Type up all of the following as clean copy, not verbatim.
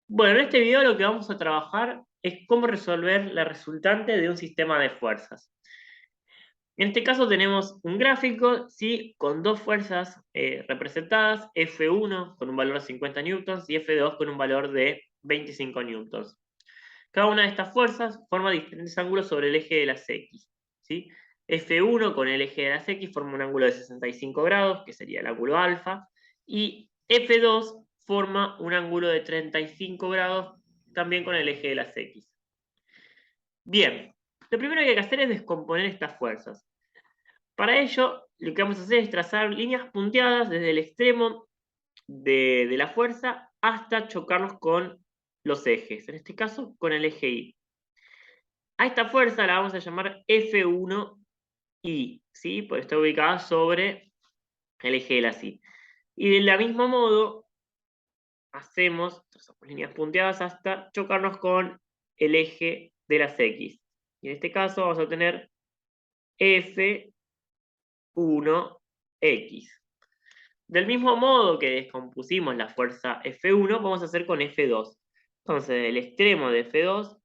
Bueno, en este video lo que vamos a trabajar es cómo resolver la resultante de un sistema de fuerzas. En este caso tenemos un gráfico, ¿sí? Con dos fuerzas representadas, F1 con un valor de 50 newtons y F2 con un valor de 25 newtons. Cada una de estas fuerzas forma diferentes ángulos sobre el eje de las X, ¿sí? F1 con el eje de las X forma un ángulo de 65 grados, que sería el ángulo alfa, y F2 forma un ángulo de 35 grados, también con el eje de las X. Bien, lo primero que hay que hacer es descomponer estas fuerzas. Para ello, lo que vamos a hacer es trazar líneas punteadas desde el extremo de la fuerza hasta chocarnos con los ejes, en este caso con el eje Y. A esta fuerza la vamos a llamar F1I, ¿sí? Porque está ubicada sobre el eje de la Y. Y de la mismo modo, trazamos líneas punteadas hasta chocarnos con el eje de las X. Y en este caso vamos a tener F1X. Del mismo modo que descompusimos la fuerza F1, vamos a hacer con F2. Entonces, del extremo de F2,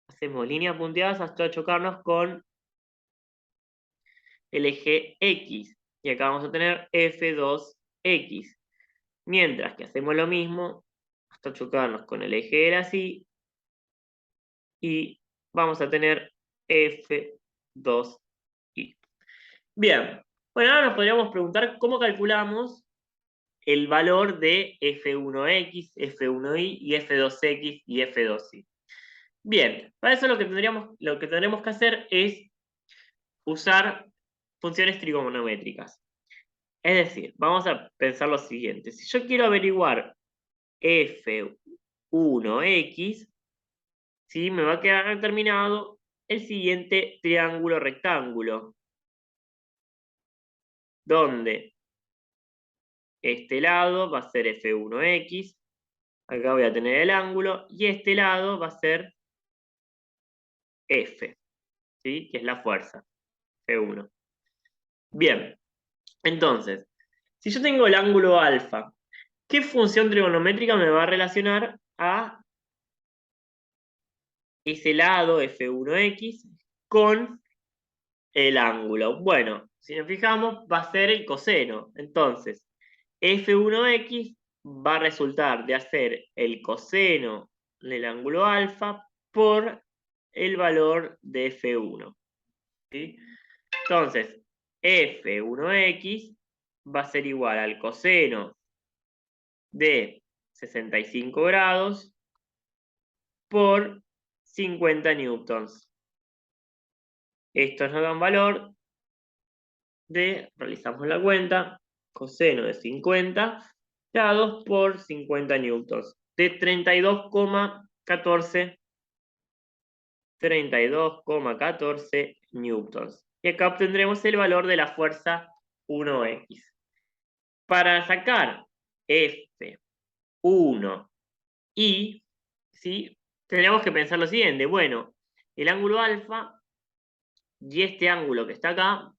hacemos líneas punteadas hasta chocarnos con el eje X. Y acá vamos a tener F2X. Mientras que hacemos lo mismo hasta chocarnos con el eje de la Y. Y vamos a tener F2Y. Bien. Bueno, ahora nos podríamos preguntar cómo calculamos el valor de F1X, F1Y y F2X y F2Y. Bien, para eso lo que tendremos que hacer es usar funciones trigonométricas. Es decir, vamos a pensar lo siguiente. Si yo quiero averiguar F1X, ¿sí? Me va a quedar determinado el siguiente triángulo rectángulo, donde este lado va a ser F1X, acá voy a tener el ángulo, y este lado va a ser F, ¿sí? Que es la fuerza, F1. Bien, entonces, si yo tengo el ángulo alfa, ¿qué función trigonométrica me va a relacionar a ese lado F1X con el ángulo? Bueno, si nos fijamos, va a ser el coseno. Entonces, F1X va a resultar de hacer el coseno del ángulo alfa por el valor de F1. ¿Sí? Entonces, F1X va a ser igual al coseno de 65 grados por 50 newtons. Esto nos da un valor realizamos la cuenta, coseno de 50 grados por 50 newtons, de 32,14 newtons. Y acá obtendremos el valor de la fuerza 1X. Para sacar F1I, ¿sí? Tendríamos que pensar lo siguiente. Bueno, el ángulo alfa y este ángulo que está acá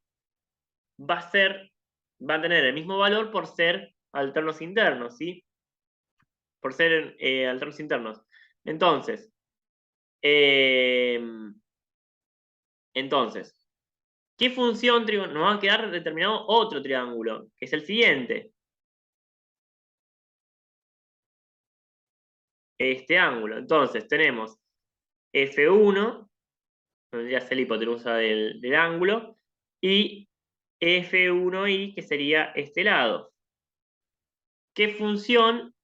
va a tener el mismo valor por ser alternos internos, ¿sí? Por ser alternos internos. Entonces, eh, ¿qué función nos va a quedar determinado otro triángulo? Que es el siguiente. Este ángulo. Entonces, tenemos F1, vendría a ser la hipotenusa del ángulo, y F1I, que sería este lado. ¿Qué función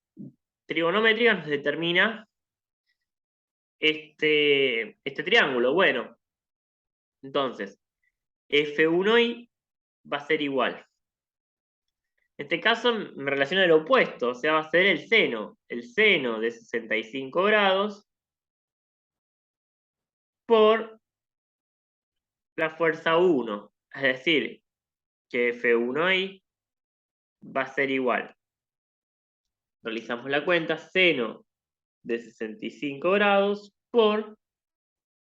trigonométrica nos determina este triángulo? Bueno, entonces, F1I va a ser igual. En este caso me relaciona el opuesto, o sea, va a ser el seno de 65 grados por la fuerza 1. Es decir, que F1I va a ser igual. Realizamos la cuenta, seno de 65 grados por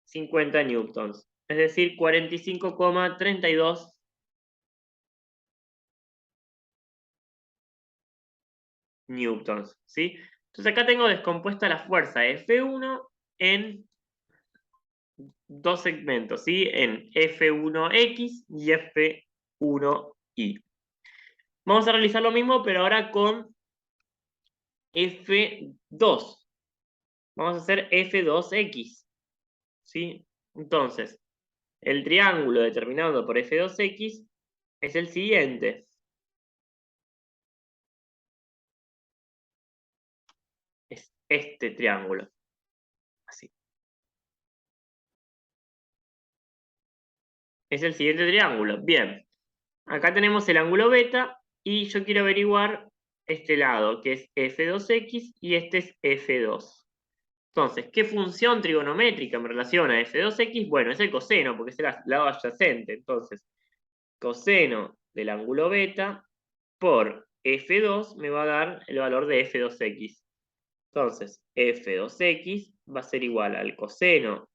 50 newtons. Es decir, 45,32 newtons, ¿sí? Entonces acá tengo descompuesta la fuerza F1 en dos segmentos, ¿sí? En F1X y F1Y. Vamos a realizar lo mismo, pero ahora con F2. Vamos a hacer F2X, ¿sí? Entonces, el triángulo determinado por F2X es el siguiente. Es este triángulo. Así. Es el siguiente triángulo. Bien. Acá tenemos el ángulo beta y yo quiero averiguar este lado, que es F2X y este es F2. Entonces, ¿qué función trigonométrica me relaciona a F2X? Bueno, es el coseno, porque es el lado adyacente. Entonces, coseno del ángulo beta por F2 me va a dar el valor de F2X. Entonces, F2X va a ser igual al coseno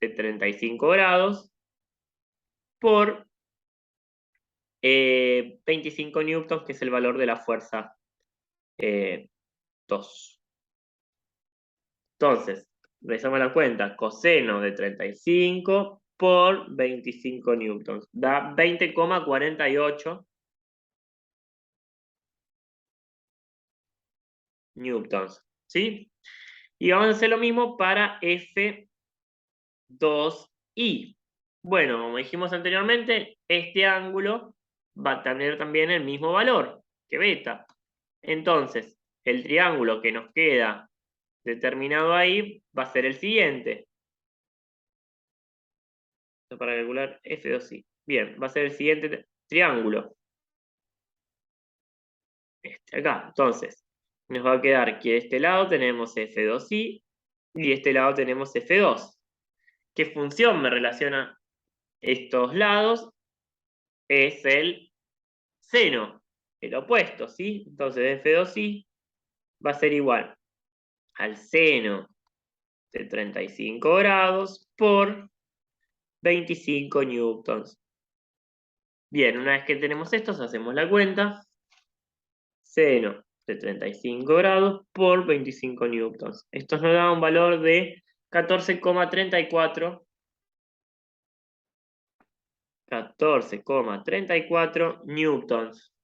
de 35 grados por 25 newtons, que es el valor de la fuerza 2. Entonces, realizamos la cuenta, coseno de 35 por 25 newtons, da 20,48 newtons, ¿sí? Y vamos a hacer lo mismo para F2I. Bueno, como dijimos anteriormente, este ángulo va a tener también el mismo valor que beta. Entonces, el triángulo que nos queda determinado ahí va a ser el siguiente. Para calcular F2I. Bien, va a ser el siguiente triángulo. Este acá. Entonces, nos va a quedar que de este lado tenemos F2I y de este lado tenemos F2. ¿Qué función me relaciona estos lados? Es el seno, el opuesto, ¿sí? Entonces F2I va a ser igual al seno de 35 grados por 25 newtons. Bien, una vez que tenemos estos, hacemos la cuenta. Seno de 35 grados por 25 newtons. Esto nos da un valor de 14,34 newtons.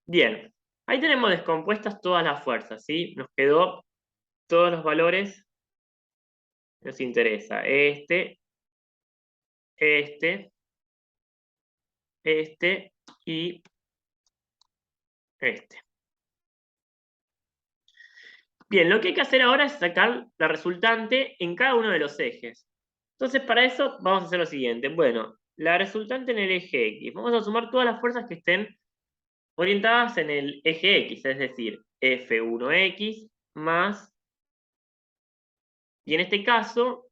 Bien, ahí tenemos descompuestas todas las fuerzas, ¿sí? Nos quedó todos los valores que nos interesa. Este y este. Bien, lo que hay que hacer ahora es sacar la resultante en cada uno de los ejes. Entonces, para eso vamos a hacer lo siguiente. Bueno, la resultante en el eje X. Vamos a sumar todas las fuerzas que estén orientadas en el eje X, es decir, F1X más, y en este caso,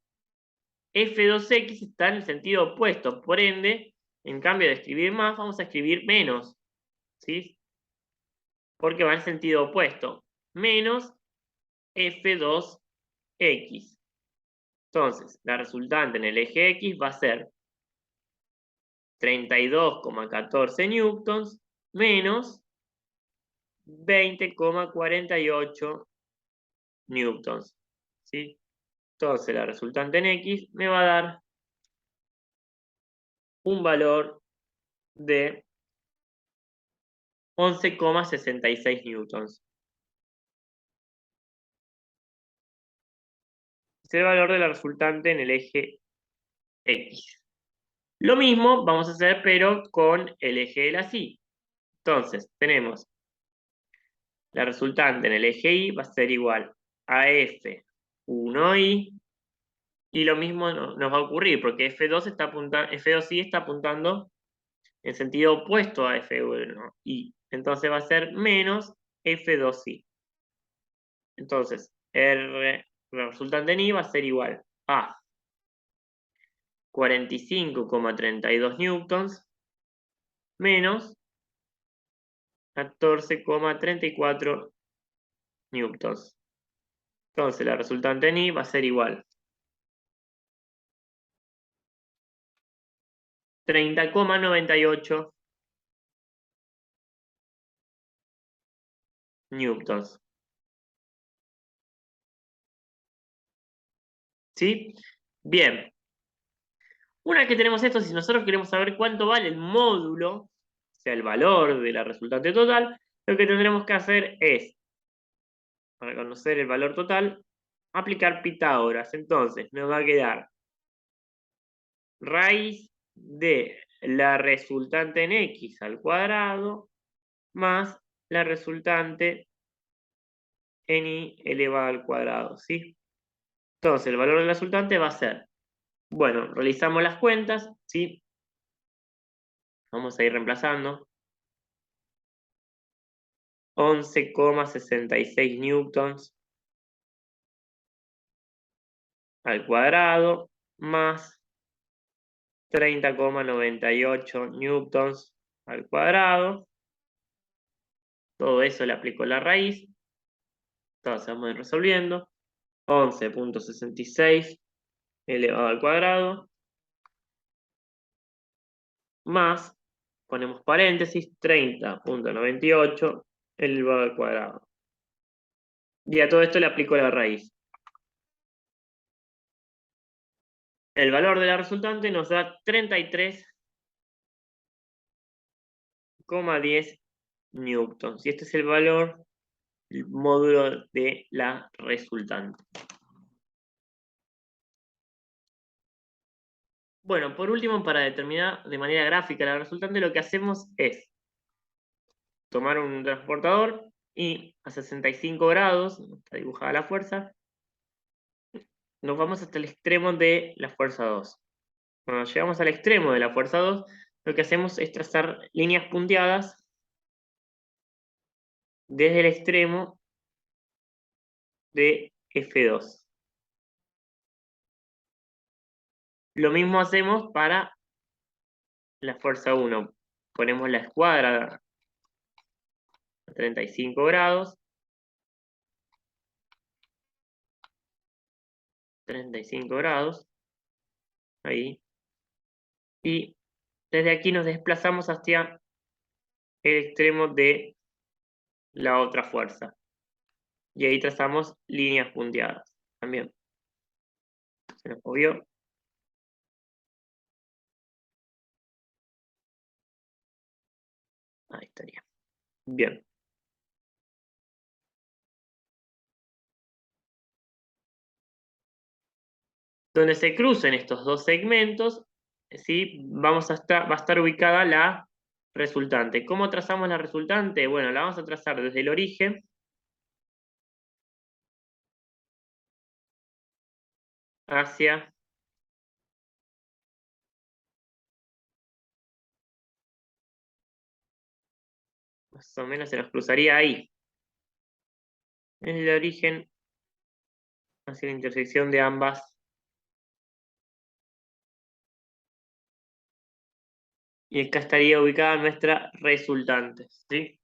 F2X está en el sentido opuesto. Por ende, en cambio de escribir más, vamos a escribir menos, ¿sí? Porque va en sentido opuesto. Menos F2X. Entonces, la resultante en el eje X va a ser 32,14 newtons menos 20,48 newtons, ¿sí? Entonces, la resultante en X me va a dar un valor de 11,66 newtons. Es el valor de la resultante en el eje X. Lo mismo vamos a hacer, pero con el eje de la Y. Entonces, tenemos la resultante en el eje Y va a ser igual a F1Y, y lo mismo nos va a ocurrir, porque F2Y está apuntando en sentido opuesto a F1Y. Entonces va a ser menos F2Y. Entonces, la resultante en Y va a ser igual a 45,32 newtons menos 14,34 newtons. Entonces, la resultante en Y va a ser igual 30,98 . 98 newtons. ¿Sí? Bien. Una vez que tenemos esto, si nosotros queremos saber cuánto vale el módulo, o sea, el valor de la resultante total, lo que tendremos que hacer es, para conocer el valor total, aplicar Pitágoras. Entonces, nos va a quedar raíz de la resultante en x al cuadrado más la resultante en y elevado al cuadrado, ¿sí? Entonces, el valor de la resultante va a ser, bueno, realizamos las cuentas, ¿sí? Vamos a ir reemplazando. 11,66 newtons al cuadrado más 30,98 newtons al cuadrado. Todo eso le aplico la raíz. Entonces vamos a ir resolviendo. 11,66 elevado al cuadrado más, ponemos paréntesis, 30,98 elevado al cuadrado. Y a todo esto le aplico la raíz. El valor de la resultante nos da 33,10 newtons. Y este es el valor, el módulo de la resultante. Bueno, por último, para determinar de manera gráfica la resultante, lo que hacemos es tomar un transportador y a 65 grados, está dibujada la fuerza, nos vamos hasta el extremo de la fuerza 2. Cuando llegamos al extremo de la fuerza 2, lo que hacemos es trazar líneas punteadas desde el extremo de F2. Lo mismo hacemos para la fuerza 1. Ponemos la escuadra a 35 grados. 35 grados. Ahí. Y desde aquí nos desplazamos hacia el extremo de la otra fuerza. Y ahí trazamos líneas punteadas. También. Se nos movió. Ahí estaría. Bien. Donde se crucen estos dos segmentos, ¿sí? Va a estar ubicada la resultante. ¿Cómo trazamos la resultante? Bueno, la vamos a trazar desde el origen hacia más o menos se nos cruzaría ahí. En el origen hacia la intersección de ambas. Y acá estaría ubicada nuestra resultante, ¿sí?